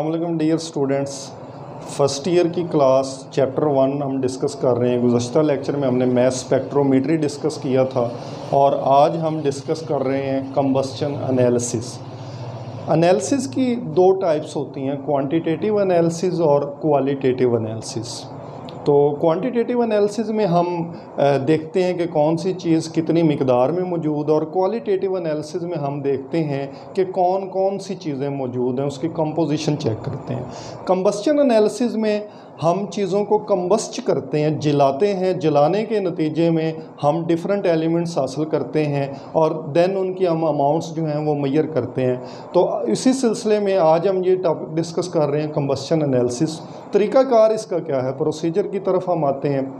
अस्सलाम वालेकुम dear students. First year की क्लास चैप्टर 1 हम डिस्कस कर रहे हैं। गुज़श्ता लेक्चर में हमने मैथ स्पेक्ट्रोमेट्री डिस्कस किया था और आज हम डिस्कस कर रहे हैं कंबस्शन एनालिसिस। एनालिसिस की दो टाइप्स होती हैं, क्वांटिटेटिव एनालिसिस और क्वालिटेटिव एनालिसिस। तो क्वांटिटेटिव एनालिसिस में हम देखते हैं कि कौन सी चीज़ कितनी मिकदार में मौजूद, और क्वालिटेटिव एनालिसिस में हम देखते हैं कि कौन कौन सी चीज़ें मौजूद हैं, उसकी कंपोजिशन चेक करते हैं। कंबस्शन एनालिसिस में हम चीज़ों को कंबस्ट करते हैं, जलाते हैं, जलाने के नतीजे में हम डिफरेंट एलिमेंट्स हासिल करते हैं और देन उनकी हम अमाउंट्स जो हैं वो मेजर करते हैं। तो इसी सिलसिले में आज हम ये टॉपिक डिस्कस कर रहे हैं, कंबस्शन एनालिसिस। तरीक़ाकार इसका क्या है, प्रोसीजर की तरफ हम आते हैं।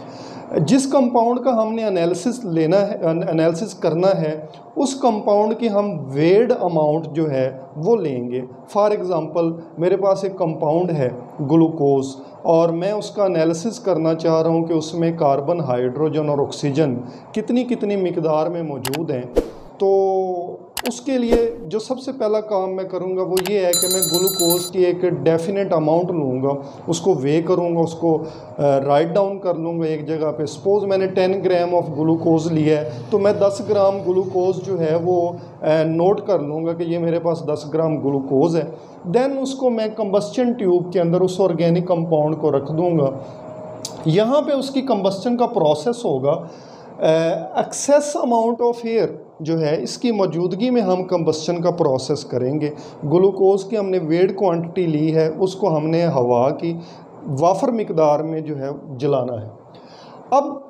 जिस कंपाउंड का हमने एनालिसिस लेना है, एनालिसिस करना है, उस कंपाउंड की हम वेट अमाउंट जो है वो लेंगे। फॉर एग्ज़ाम्पल मेरे पास एक कंपाउंड है ग्लूकोज और मैं उसका एनालिसिस करना चाह रहा हूँ कि उसमें कार्बन, हाइड्रोजन और ऑक्सीजन कितनी कितनी मिकदार में मौजूद हैं। तो उसके लिए जो सबसे पहला काम मैं करूँगा वो ये है कि मैं ग्लूकोज की एक डेफिनेट अमाउंट लूँगा, उसको वे करूँगा, उसको राइट डाउन कर लूँगा एक जगह पे। सपोज़ मैंने 10 ग्राम ऑफ ग्लूकोज लिया है तो मैं 10 ग्राम ग्लूकोज जो है वो नोट कर लूँगा कि ये मेरे पास 10 ग्राम ग्लूकोज है। देन उसको मैं कंबस्शन ट्यूब के अंदर उस ऑर्गेनिक कंपाउंड को रख दूँगा। यहाँ पे उसकी कंबस्शन का प्रोसेस होगा। एक्सेस अमाउंट ऑफ एयर जो है इसकी मौजूदगी में हम कंबस्शन का प्रोसेस करेंगे। ग्लूकोज की हमने वेट क्वांटिटी ली है, उसको हमने हवा की वाफर मिकदार में जो है जलाना है। अब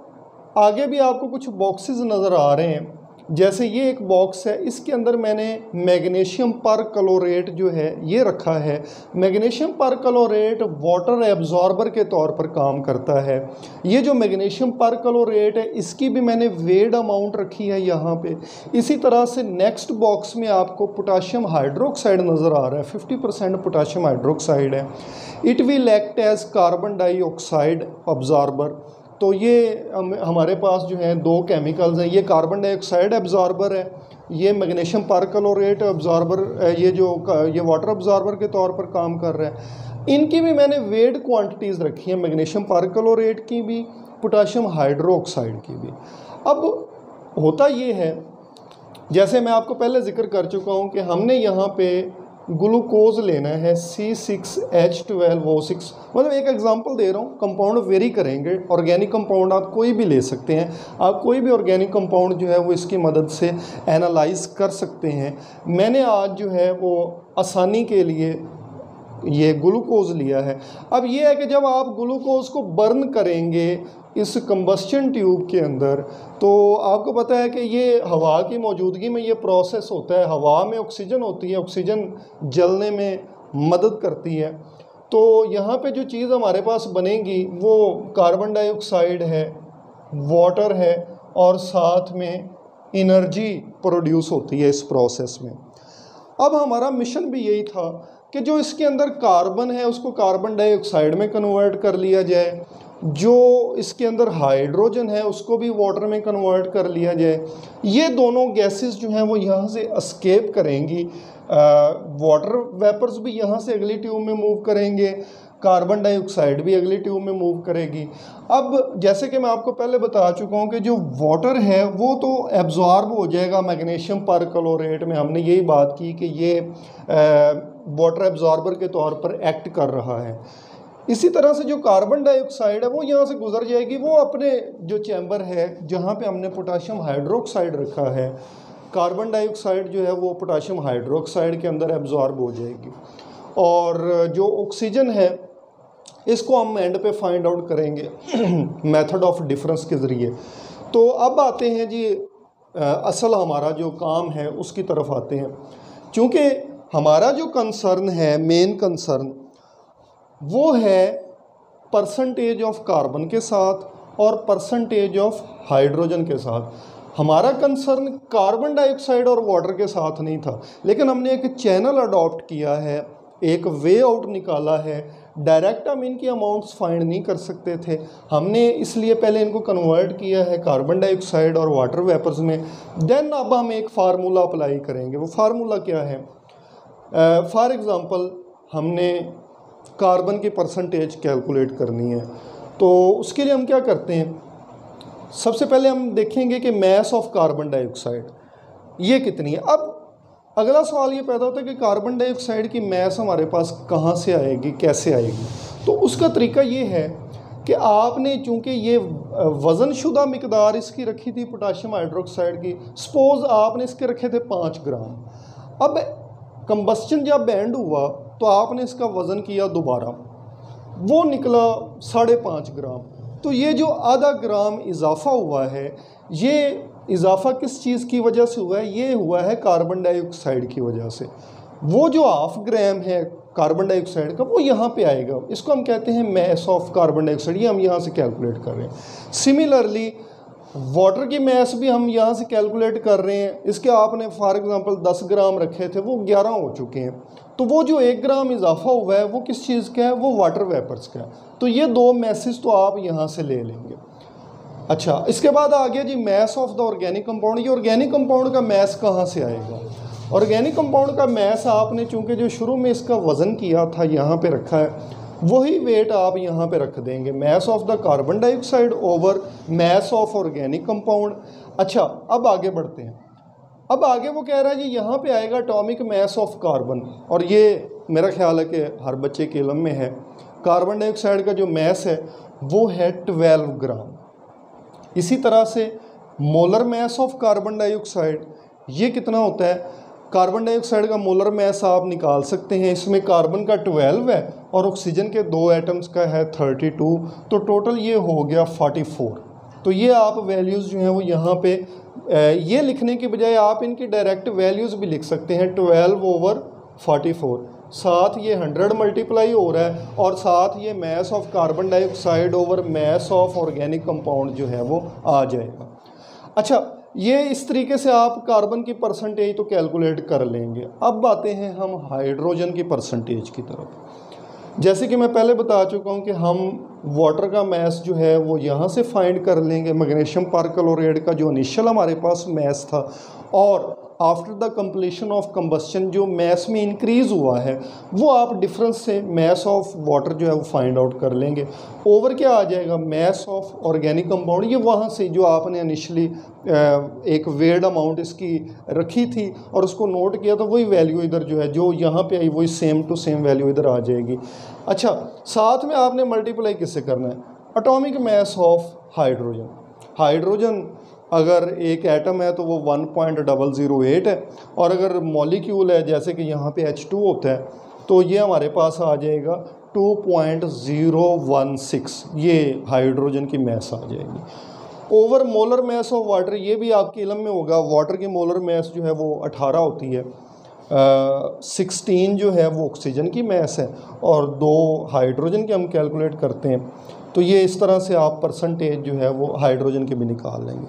आगे भी आपको कुछ बॉक्सेस नज़र आ रहे हैं, जैसे ये एक बॉक्स है, इसके अंदर मैंने मैग्नीशियम परक्लोरेट जो है ये रखा है। मैग्नीशियम परक्लोरेट वाटर एब्जॉर्बर के तौर पर काम करता है। ये जो मैग्नीशियम परक्लोरेट है इसकी भी मैंने वेट अमाउंट रखी है यहाँ पे। इसी तरह से नेक्स्ट बॉक्स में आपको पोटाशियम हाइड्रोक्साइड नज़र आ रहा है, 50% पोटाशियम हाइड्रोक्साइड है। It will act as carbon dioxide absorber. तो ये हमारे पास जो है दो केमिकल्स हैं, ये कार्बन डाइऑक्साइड एब्जॉर्बर है, ये मैग्नीशियम परक्लोरेट एब्जॉर्बर, ये वाटर एब्जॉर्बर के तौर पर काम कर रहा है। इनकी भी मैंने वेट क्वांटिटीज़ रखी हैं, मैग्नीशियम परक्लोरेट की भी, पोटाशियम हाइड्रोक्साइड की भी। अब होता ये है, जैसे मैं आपको पहले जिक्र कर चुका हूँ कि हमने यहाँ पे ग्लूकोज लेना है C6H12O6। मतलब एक एग्जांपल दे रहा हूँ, कंपाउंड वेरी करेंगे। ऑर्गेनिक कंपाउंड आप कोई भी ले सकते हैं, आप कोई भी ऑर्गेनिक कंपाउंड जो है वो इसकी मदद से एनालाइज कर सकते हैं। मैंने आज जो है वो आसानी के लिए ये ग्लूकोज लिया है। अब ये है कि जब आप ग्लूकोज को बर्न करेंगे इस कंबस्शन ट्यूब के अंदर, तो आपको पता है कि ये हवा की मौजूदगी में ये प्रोसेस होता है। हवा में ऑक्सीजन होती है, ऑक्सीजन जलने में मदद करती है। तो यहाँ पे जो चीज़ हमारे पास बनेगी वो कार्बन डाइऑक्साइड है, वाटर है और साथ में एनर्जी प्रोड्यूस होती है इस प्रोसेस में। अब हमारा मिशन भी यही था कि जो इसके अंदर कार्बन है उसको कार्बन डाइऑक्साइड में कन्वर्ट कर लिया जाए, जो इसके अंदर हाइड्रोजन है उसको भी वाटर में कन्वर्ट कर लिया जाए। ये दोनों गैसेस जो हैं वो यहाँ से एस्केप करेंगी, वाटर वेपर्स भी यहाँ से अगली ट्यूब में मूव करेंगे, कार्बन डाइऑक्साइड भी अगली ट्यूब में मूव करेगी। अब जैसे कि मैं आपको पहले बता चुका हूँ कि जो वाटर है वो तो एब्जॉर्ब हो जाएगा मैग्नीशियम परक्लोरेट में। हमने यही बात की कि ये वाटर एब्जॉर्बर के तौर पर एक्ट कर रहा है। इसी तरह से जो कार्बन डाइऑक्साइड है वो यहाँ से गुजर जाएगी, वो अपने जो चैम्बर है जहाँ पे हमने पोटाशियम हाइड्रोक्साइड रखा है, कार्बन डाइऑक्साइड जो है वो पोटाशियम हाइड्रोक्साइड के अंदर एब्जॉर्ब हो जाएगी। और जो ऑक्सीजन है इसको हम एंड पे फाइंड आउट करेंगे मेथड ऑफ डिफरेंस के ज़रिए। तो अब आते हैं जी असल हमारा जो काम है उसकी तरफ आते हैं। चूँकि हमारा जो कंसर्न है, मेन कंसर्न वो है परसेंटेज ऑफ कार्बन के साथ और परसेंटेज ऑफ हाइड्रोजन के साथ। हमारा कंसर्न कार्बन डाइऑक्साइड और वाटर के साथ नहीं था, लेकिन हमने एक चैनल अडॉप्ट किया है, एक वे आउट निकाला है। डायरेक्ट हम इनकी अमाउंट्स फाइंड नहीं कर सकते थे, हमने इसलिए पहले इनको कन्वर्ट किया है कार्बन डाइऑक्साइड और वाटर वेपर्स में। देन अब हम एक फार्मूला अप्लाई करेंगे। वो फार्मूला क्या है? फॉर एग्ज़ाम्पल हमने कार्बन की परसेंटेज कैलकुलेट करनी है। तो उसके लिए हम क्या करते हैं, सबसे पहले हम देखेंगे कि मैस ऑफ कार्बन डाइऑक्साइड ये कितनी है। अब अगला सवाल ये पैदा होता है कि कार्बन डाइऑक्साइड की मैस हमारे पास कहाँ से आएगी, कैसे आएगी। तो उसका तरीका ये है कि आपने, चूँकि ये वज़नशुदा मिकदार इसकी रखी थी पोटाशियम हाइड्रोक्साइड की, सपोज़ आपने इसके रखे थे 5 ग्राम। अब कंबस्चन जब बैंड हुआ तो आपने इसका वज़न किया दोबारा, वो निकला 5.5 ग्राम। तो ये जो आधा ग्राम इजाफ़ा हुआ है, ये इजाफ़ा किस चीज़ की वजह से हुआ है? ये हुआ है कार्बन डाइऑक्साइड की वजह से। वो जो ½ ग्राम है कार्बन डाइऑक्साइड का, वो यहाँ पे आएगा। इसको हम कहते हैं मैस ऑफ कार्बन डाइऑक्साइड। ये हम यहाँ से कैलकुलेट कर रहे हैं। सिमिलरली वाटर की मैस भी हम यहाँ से कैलकुलेट कर रहे हैं। इसके आपने फॉर एग्जांपल 10 ग्राम रखे थे, वो 11 हो चुके हैं। तो वो जो 1 ग्राम इजाफा हुआ है वो किस चीज़ का है? वो वाटर वेपर्स का है। तो ये 2 मैसेज तो आप यहाँ से ले लेंगे। अच्छा, इसके बाद आ गया जी mass of the organic compound. ये ऑर्गेनिक कंपाउंड का मैस कहाँ से आएगा? ऑर्गेनिक कंपाउंड का मैस आपने चूँकि जो शुरू में इसका वज़न किया था यहाँ पे रखा है, वही वेट आप यहाँ पे रख देंगे, mess of the carbon dioxide over mass of organic compound. अच्छा, अब आगे बढ़ते हैं। अब आगे वो कह रहा है जी यहाँ पे आएगा एटॉमिक मैस ऑफ कार्बन, और ये मेरा ख्याल है कि हर बच्चे के इल्म में है। कार्बन डाइऑक्साइड का जो मैस है वो है 12 ग्राम। इसी तरह से molar mass of carbon dioxide ये कितना होता है? कार्बन डाइऑक्साइड का मोलर मैस आप निकाल सकते हैं। इसमें कार्बन का 12 है और ऑक्सीजन के 2 एटम्स का है 32, तो टोटल ये हो गया 44। तो ये आप वैल्यूज़ जो हैं वो यहाँ पे ये लिखने के बजाय आप इनकी डायरेक्ट वैल्यूज़ भी लिख सकते हैं, 12/44। साथ ये 100 मल्टीप्लाई हो रहा है और साथ ये mass of carbon dioxide over mass of organic compound जो है वो आ जाएगा। अच्छा, ये इस तरीके से आप कार्बन की परसेंटेज तो कैलकुलेट कर लेंगे। अब आते हैं हम हाइड्रोजन की परसेंटेज की तरफ। जैसे कि मैं पहले बता चुका हूँ कि हम वाटर का मैस जो है वो यहाँ से फाइंड कर लेंगे, मैग्नीशियम परक्लोराइड का जो इनिशियल हमारे पास मैस था, और after the completion of combustion जो मैस में इंक्रीज़ हुआ है वो आप डिफरेंस से मैस ऑफ वाटर जो है वो फाइंड आउट कर लेंगे। ओवर क्या आ जाएगा? Mass of organic compound. ये वहाँ से जो आपने इनिशली एक वेड अमाउंट इसकी रखी थी और उसको नोट किया था, वही वैल्यू इधर जो है जो यहाँ पे आई वही सेम टू सेम वैल्यू इधर आ जाएगी। अच्छा, साथ में आपने मल्टीप्लाई किससे करना है? Atomic mass of hydrogen. Hydrogen अगर एक एटम है तो वो 1.008 है, और अगर मॉलिक्यूल है जैसे कि यहाँ पे H2 होता है तो ये हमारे पास आ जाएगा 2.016। ये हाइड्रोजन की मैस आ जाएगी। Over molar mass of water, ये भी आपके इल्म में होगा। वाटर की मोलर मैस जो है वो 18 होती है, 16 जो है वो ऑक्सीजन की मैस है और 2 हाइड्रोजन की हम कैलकुलेट करते हैं। तो ये इस तरह से आप परसेंटेज जो है वो हाइड्रोजन के भी निकाल लेंगे।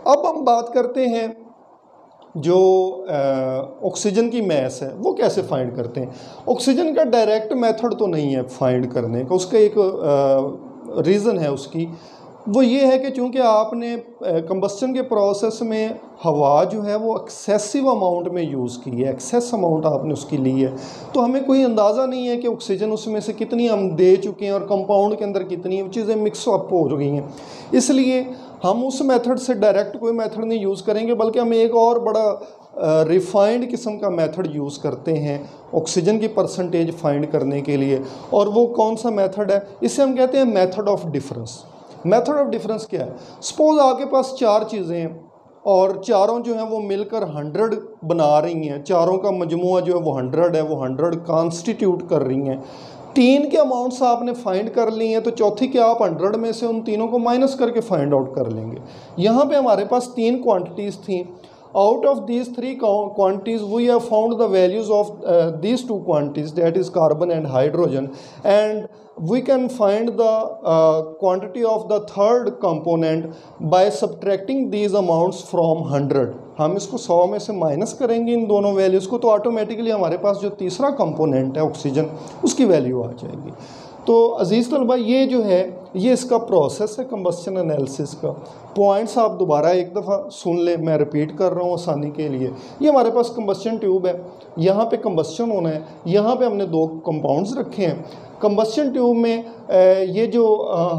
अब हम बात करते हैं जो ऑक्सीजन की मैस है वो कैसे फाइंड करते हैं। ऑक्सीजन का डायरेक्ट मेथड तो नहीं है फाइंड करने का, उसका एक रीज़न है उसकी, वो ये है कि चूँकि आपने कंबस्चन के प्रोसेस में हवा जो है वो एक्सेसिव अमाउंट में यूज़ की है, एक्सेस अमाउंट आपने उसकी ली है, तो हमें कोई अंदाज़ा नहीं है कि ऑक्सीजन उसमें से कितनी हम दे चुके हैं और कंपाउंड के अंदर कितनी चीज़ें मिक्स अप हो गई हैं। इसलिए हम उस मेथड से डायरेक्ट कोई मेथड नहीं यूज़ करेंगे, बल्कि हम एक और बड़ा रिफाइंड किस्म का मेथड यूज़ करते हैं ऑक्सीजन की परसेंटेज फाइंड करने के लिए। और वो कौन सा मेथड है? इसे हम कहते हैं method of difference. Method of difference क्या है? सपोज आपके पास 4 चीज़ें हैं और चारों जो हैं वो मिलकर 100 बना रही हैं, चारों का मजमुआ जो है वो 100 है, वो 100 कॉन्स्टिट्यूट कर रही हैं। 3 के अमाउंट्स आपने फाइंड कर ली हैं, तो चौथी के आप 100 में से उन तीनों को माइनस करके फाइंड आउट कर लेंगे। यहाँ पे हमारे पास 3 क्वांटिटीज़ थी। Out of these 3 quantities, we have found the values of these 2 quantities, that is carbon and hydrogen, and we can find the quantity of the third component by subtracting these amounts from 100. हम इसको 100 में से minus करेंगे इन दोनों values को, तो automatically हमारे पास जो तीसरा कंपोनेंट है ऑक्सीजन, उसकी वैल्यू आ जाएगी। तो अजीज़ तलबा, ये जो है ये इसका प्रोसेस है कंबस्चन एनालिसिस का। पॉइंट्स आप दोबारा एक दफ़ा सुन ले, मैं रिपीट कर रहा हूँ आसानी के लिए। ये हमारे पास कंबस्चन ट्यूब है, यहाँ पे कंबस्चन होना है, यहाँ पे हमने 2 कंपाउंड्स रखे हैं। कंबस्शन ट्यूब में ये जो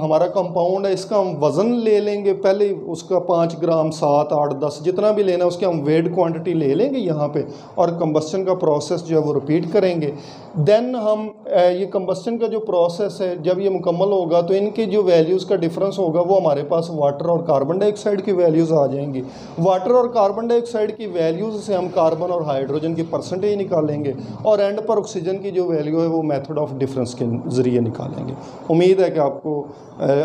हमारा कंपाउंड है इसका हम वज़न ले लेंगे, पहले उसका 5 ग्राम 7 8 10 जितना भी लेना है उसकी हम वेट क्वांटिटी ले लेंगे यहाँ पे, और कंबस्शन का प्रोसेस जो है वो रिपीट करेंगे। देन हम ये कंबस्शन का जो प्रोसेस है जब ये मुकम्मल होगा तो इनके जो वैल्यूज़ का डिफरेंस होगा वो हमारे पास वाटर और कार्बन डाइऑक्साइड की वैल्यूज़ आ जाएंगी। वाटर और कार्बन डाइऑक्साइड की वैल्यूज़ से हम कार्बन और हाइड्रोजन की परसेंटेज निकालेंगे, और एंड पर ऑक्सीजन की जो वैल्यू है वो मेथड ऑफ डिफरेंस के ज़रिए निकालेंगे। उम्मीद है कि आपको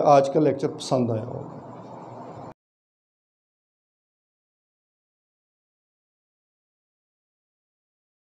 आज का लेक्चर पसंद आया होगा।